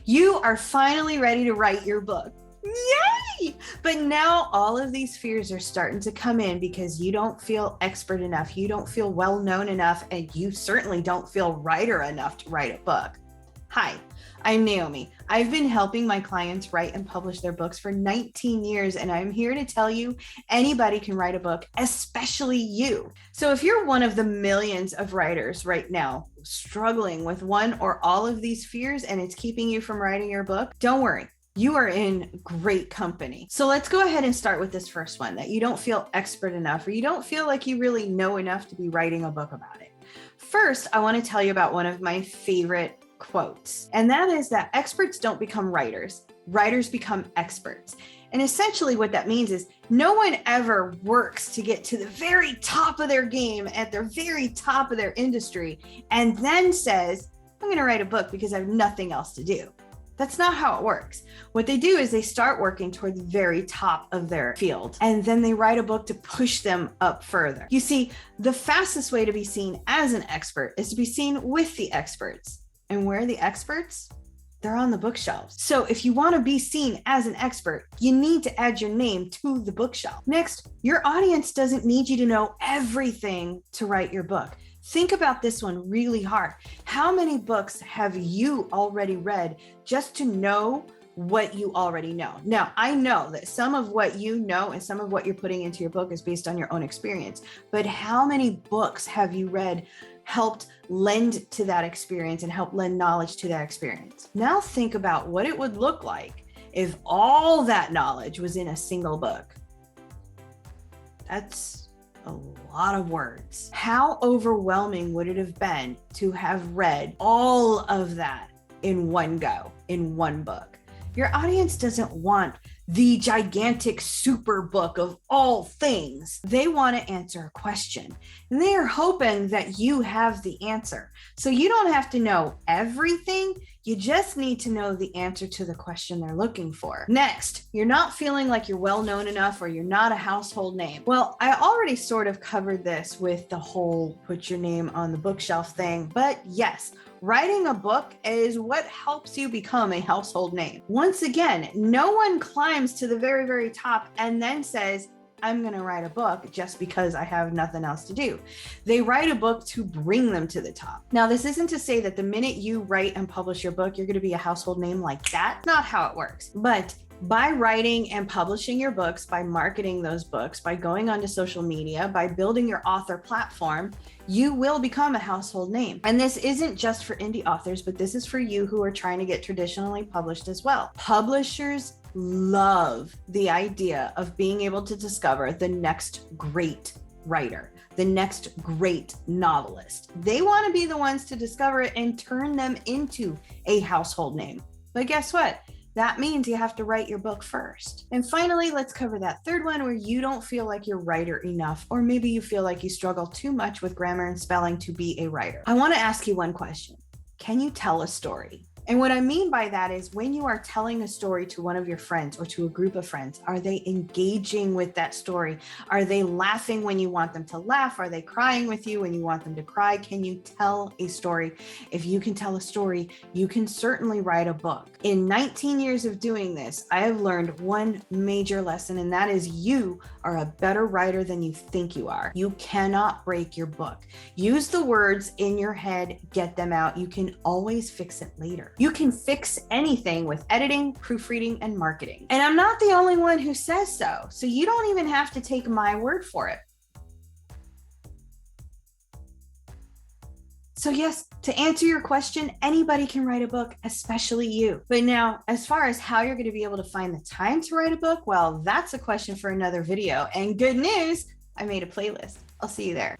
You are finally ready to write your book. Yay! But now all of these fears are starting to come in because you don't feel expert enough. You don't feel well known enough, and you certainly don't feel writer enough to write a book. Hi, I'm Naomi. I've been helping my clients write and publish their books for 19 years, and I'm here to tell you anybody can write a book, especially you. So if you're one of the millions of writers right now struggling with one or all of these fears and it's keeping you from writing your book, don't worry. You are in great company. So let's go ahead and start with this first one, that you don't feel expert enough, or you don't feel like you really know enough to be writing a book about it. First, I want to tell you about one of my favorite quotes, and that is that experts don't become writers, writers become experts. And essentially what that means is no one ever works to get to the very top of their game at the very top of their industry and then says, I'm going to write a book because I have nothing else to do. That's not how it works. What they do is they start working toward the very top of their field, and then they write a book to push them up further. You see, the fastest way to be seen as an expert is to be seen with the experts. And where are the experts? They're on the bookshelves. So if you want to be seen as an expert, you need to add your name to the bookshelf. Next, your audience doesn't need you to know everything to write your book. Think about this one really hard. How many books have you already read just to know what you already know? Now, I know that some of what you know and some of what you're putting into your book is based on your own experience, but how many books have you read helped lend to that experience and help lend knowledge to that experience? Now think about what it would look like if all that knowledge was in a single book. That's a lot of words. How overwhelming would it have been to have read all of that in one go, in one book? Your audience doesn't want the gigantic super book of all things. They want to answer a question, and they are hoping that you have the answer. So you don't have to know everything. You just need to know the answer to the question they're looking for. Next, you're not feeling like you're well known enough, or you're not a household name. Well, I already sort of covered this with the whole put your name on the bookshelf thing, but yes, writing a book is what helps you become a household name. Once again, no one climbs to the very, very top and then says, I'm going to write a book just because I have nothing else to do. They write a book to bring them to the top. Now, this isn't to say that the minute you write and publish your book, you're going to be a household name like that. Not how it works. But by writing and publishing your books, by marketing those books, by going onto social media, by building your author platform, you will become a household name. And this isn't just for indie authors, but this is for you who are trying to get traditionally published as well. Publishers love the idea of being able to discover the next great writer, the next great novelist. They want to be the ones to discover it and turn them into a household name. But guess what? That means you have to write your book first. And finally, let's cover that third one where you don't feel like you're writer enough, or maybe you feel like you struggle too much with grammar and spelling to be a writer. I want to ask you one question. Can you tell a story? And what I mean by that is when you are telling a story to one of your friends or to a group of friends, are they engaging with that story? Are they laughing when you want them to laugh? Are they crying with you when you want them to cry? Can you tell a story? If you can tell a story, you can certainly write a book. In 19 years of doing this, I have learned one major lesson, and that is you are a better writer than you think you are. You cannot break your book. Use the words in your head, get them out. You can always fix it later. You can fix anything with editing, proofreading, and marketing. And I'm not the only one who says so. So you don't even have to take my word for it. So yes, to answer your question, anybody can write a book, especially you. But now, as far as how you're going to be able to find the time to write a book, well, that's a question for another video. And good news, I made a playlist. I'll see you there.